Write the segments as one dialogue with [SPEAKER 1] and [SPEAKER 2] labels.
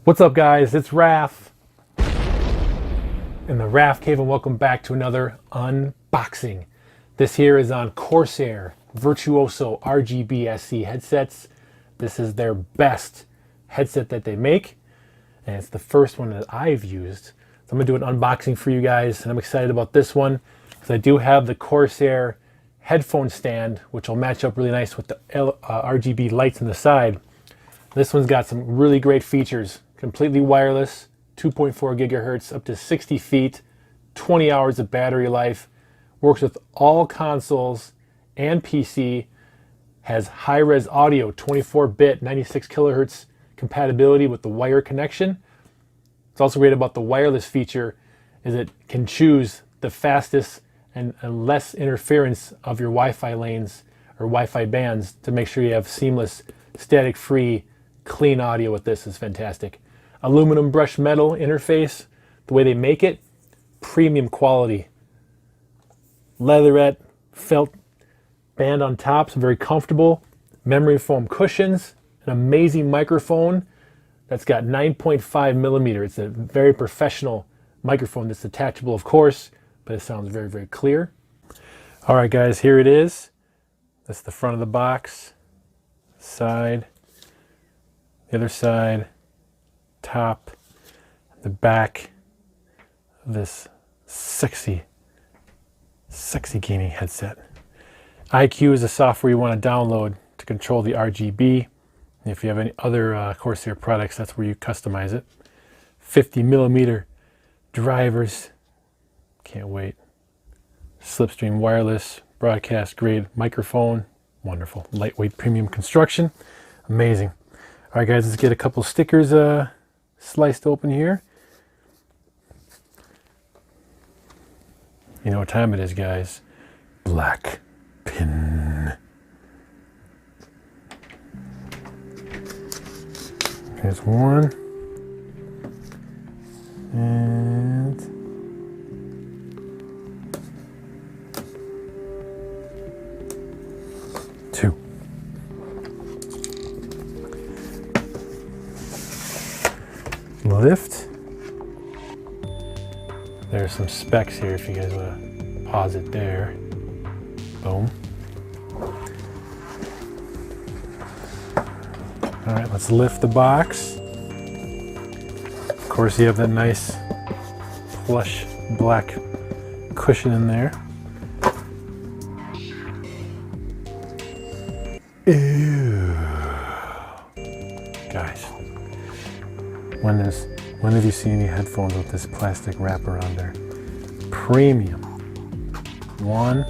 [SPEAKER 1] What's up, guys? It's Raph in the Raph Cave, and welcome back to another unboxing. This here is on Corsair Virtuoso RGB SC headsets. This is their best headset that they make, and it's the first one that I've used. So I'm gonna do an unboxing for you guys, and I'm excited about this one because I do have the Corsair headphone stand, which will match up really nice with the RGB lights on the side. This one's got some really great features. Completely wireless, 2.4 gigahertz, up to 60 feet, 20 hours of battery life, works with all consoles and PC, has high-res audio, 24-bit, 96 kilohertz compatibility with the wire connection. It's also great about the wireless feature is it can choose the fastest and less interference of your Wi-Fi lanes or Wi-Fi bands to make sure you have seamless, static-free, clean audio with this. Is fantastic. Aluminum brushed metal interface, the way they make it, premium quality. Leatherette felt band on top, so very comfortable. Memory foam cushions, an amazing microphone that's got 9.5 millimeter. It's a very professional microphone that's detachable, of course, but it sounds very, very clear. All right, guys, here it is. That's the front of the box, side, the other side, top, the back of this sexy gaming headset. iCUE is the software you want to download to control the RGB. And if you have any other Corsair products, that's where you customize it. 50 millimeter drivers. Can't wait. Slipstream wireless, broadcast grade microphone. Wonderful. Lightweight premium construction. Amazing. All right, guys, let's get a couple stickers sliced open here. You know what time it is, guys. Black pin. Here's one. And two. Lift. There's some specs here if you guys want to pause it there. Boom. All right, let's lift the box. Of course, you have that nice plush black cushion in there. Ew. Guys, when have you seen any headphones with this plastic wrap around there? Premium. 1,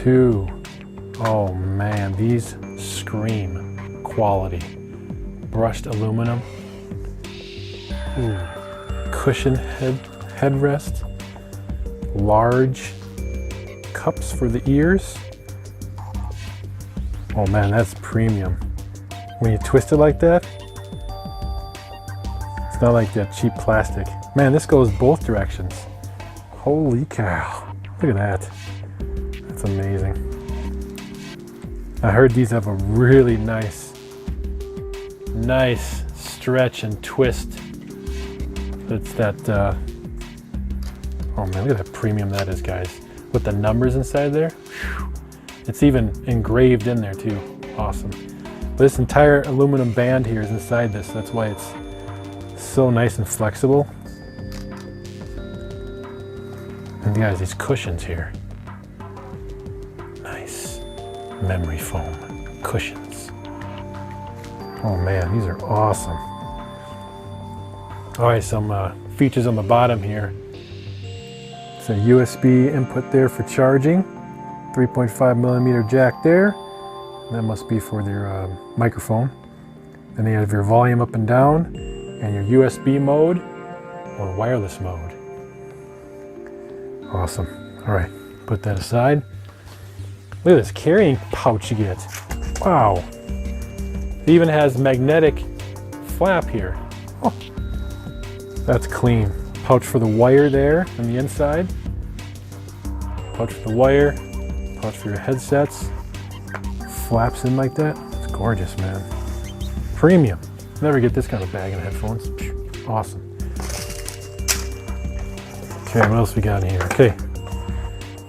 [SPEAKER 1] 2. Oh man, these scream quality. Brushed aluminum. Ooh. Cushion headrest. Large cups for the ears. Oh man, that's premium. When you twist it like that, it's not like that cheap plastic. Man, this goes both directions. Holy cow. Look at that. That's amazing. I heard these have a really nice stretch and twist. It's that, oh man, look at that premium that is, guys. With the numbers inside there. Whew. It's even engraved in there too. Awesome. But this entire aluminum band here is inside this. That's why it's so nice and flexible. And guys, these cushions here. Nice. Memory foam cushions. Oh man, these are awesome. All right, some features on the bottom here. It's a USB input there for charging. 3.5 millimeter jack there. And that must be for their microphone. Then you have your volume up and down, and your USB mode or wireless mode. Awesome. All right, put that aside. Look at this carrying pouch you get. Wow. It even has magnetic flap here. Oh, that's clean. Pouch for the wire there on the inside. Pouch for the wire. Pouch for your headsets. Flaps in like that. It's gorgeous, man. Premium. Never get this kind of bag in headphones. Awesome. Okay, what else we got in here? Okay,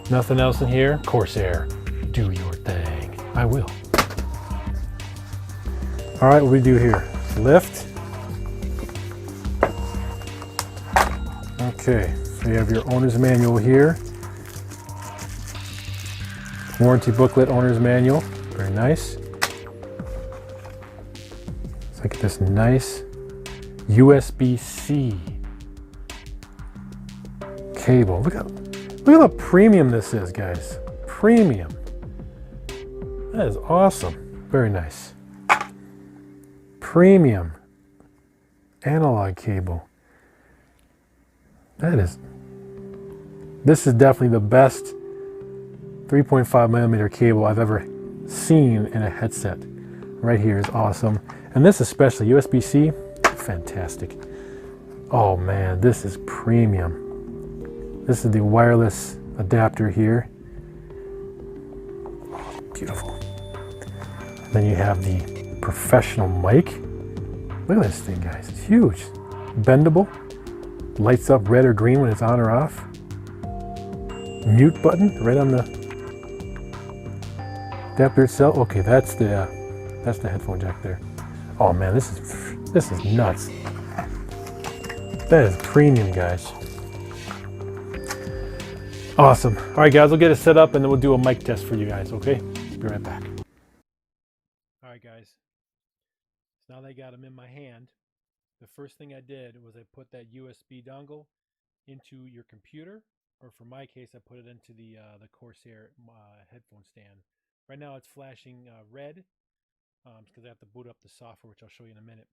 [SPEAKER 1] nothing else in here. Corsair, do your thing. I will. All right, what we do here? Lift. Okay, so you have your owner's manual here. Warranty booklet, owner's manual. Very nice. Let's look at this nice USB-C cable. Look how premium this is, guys. Premium. That is awesome. Very nice. Premium analog cable. This is definitely the best 3.5 millimeter cable I've ever seen in a headset. Right here is awesome. And this especially, USB-C, fantastic. Oh man, this is premium. This is the wireless adapter here. Oh, beautiful. And then you have the professional mic. Look at this thing, guys. It's huge. Bendable. Lights up red or green when it's on or off. Mute button right on the adapter itself. Okay, that's the headphone jack there. Oh man, this is nuts. That is premium, guys. Awesome. All right, guys, we'll get it set up and then we'll do a mic test for you guys. Okay, be right back. All right, guys. So now that I got them in my hand, the first thing I did was I put that USB dongle into your computer, or for my case, I put it into the Corsair headphone stand. Right now, it's flashing red because I have to boot up the software, which I'll show you in a minute.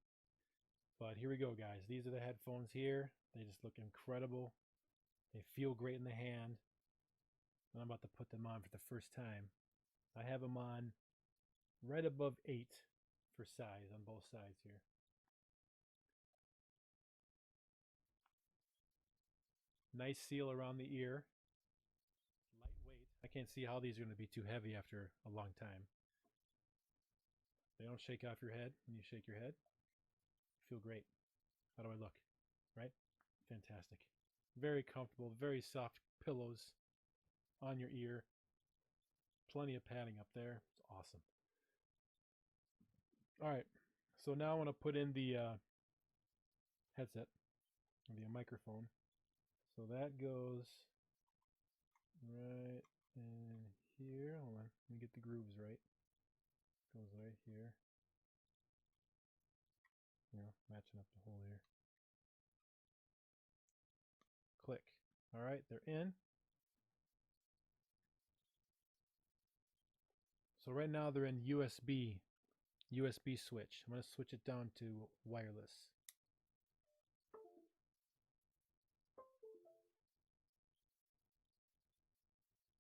[SPEAKER 1] But here we go, guys. These are the headphones here. They just look incredible. They feel great in the hand. And I'm about to put them on for the first time. I have them on right above 8 for size on both sides here. Nice seal around the ear. Lightweight. I can't see how these are going to be too heavy after a long time. They don't shake off your head when you shake your head. Feel great. How do I look? Right? Fantastic. Very comfortable, very soft pillows on your ear. Plenty of padding up there. It's awesome. All right. So now I want to put in the headset, the microphone. So that goes right in here. Hold on. Let me get the grooves right. Goes right here. Matching up the hole here. Click. All right, they're in. So right now they're in USB switch. I'm going to switch it down to wireless.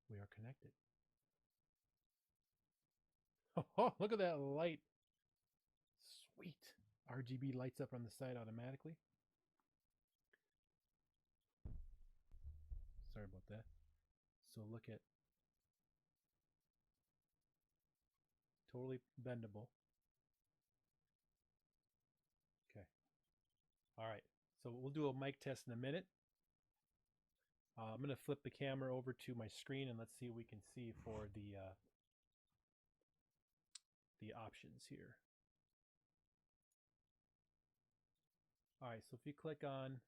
[SPEAKER 1] We are connected. Oh, look at that light. Sweet. RGB lights up on the side automatically. Sorry about that. So look at, totally bendable. Okay. All right. So we'll do a mic test in a minute. I'm going to flip the camera over to my screen and let's see what we can see for the options here. All right, so if you click on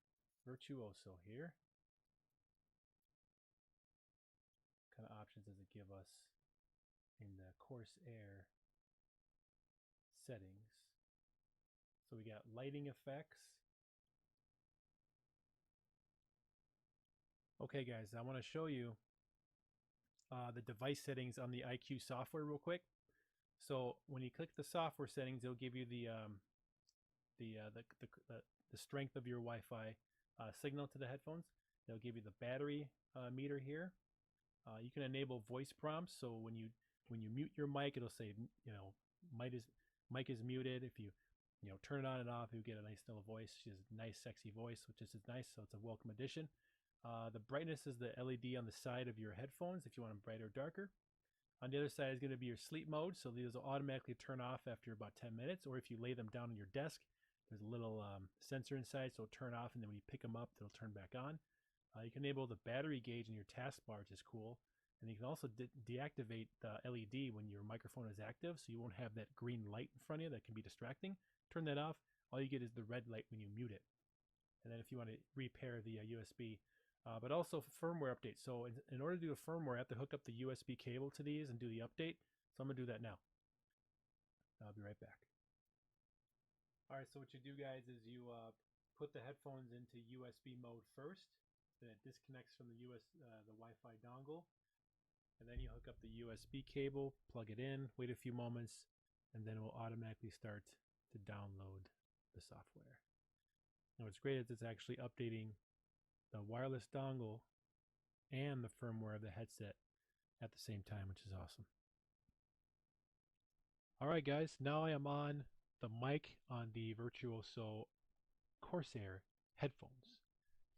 [SPEAKER 1] Virtuoso here, what kind of options does it give us in the Corsair settings? So we got lighting effects. Okay, guys, I want to show you the device settings on the IQ software real quick. So when you click the software settings, it'll give you the strength of your Wi-Fi signal to the headphones. They'll give you the battery meter here. You can enable voice prompts. So when you mute your mic, it'll say mic is muted. If you turn it on and off, you get a nice little voice. She has a nice sexy voice, which is nice. So it's a welcome addition. The brightness is the LED on the side of your headphones if you want them brighter or darker. On the other side is going to be your sleep mode. So these will automatically turn off after about 10 minutes, or if you lay them down on your desk, There's a little sensor inside, so it'll turn off, and then when you pick them up, it'll turn back on. You can enable the battery gauge in your taskbar, which is cool. And you can also deactivate the LED when your microphone is active, so you won't have that green light in front of you that can be distracting. Turn that off. All you get is the red light when you mute it. And then if you want to repair the USB, but also firmware update. So in order to do a firmware, I have to hook up the USB cable to these and do the update. So I'm going to do that now. I'll be right back. All right, so what you do, guys, is you put the headphones into USB mode first. Then it disconnects from the Wi-Fi dongle. And then you hook up the USB cable, plug it in, wait a few moments, and then it will automatically start to download the software. Now what's great is it's actually updating the wireless dongle and the firmware of the headset at the same time, which is awesome. Alright guys, now I am on the mic on the Virtuoso Corsair headphones.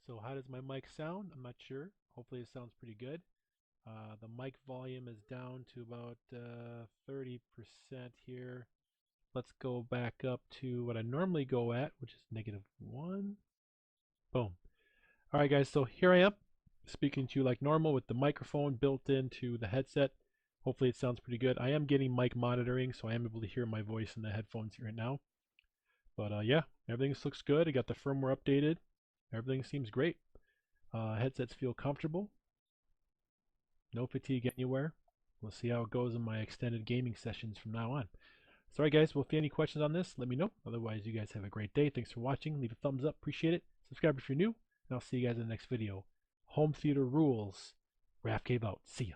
[SPEAKER 1] So how does my mic sound? I'm not sure. Hopefully it sounds pretty good. The mic volume is down to about 30% here. Let's go back up to what I normally go at, which is -1. Boom. Alright guys, so here I am speaking to you like normal with the microphone built into the headset. Hopefully it sounds pretty good. I am getting mic monitoring, so I am able to hear my voice in the headphones right now. But yeah, everything looks good. I got the firmware updated. Everything seems great. Headsets feel comfortable. No fatigue anywhere. We'll see how it goes in my extended gaming sessions from now on. Sorry guys, well if you have any questions on this, let me know. Otherwise, you guys have a great day. Thanks for watching. Leave a thumbs up. Appreciate it. Subscribe if you're new. And I'll see you guys in the next video. Home theater rules. Raph Cave out. See ya.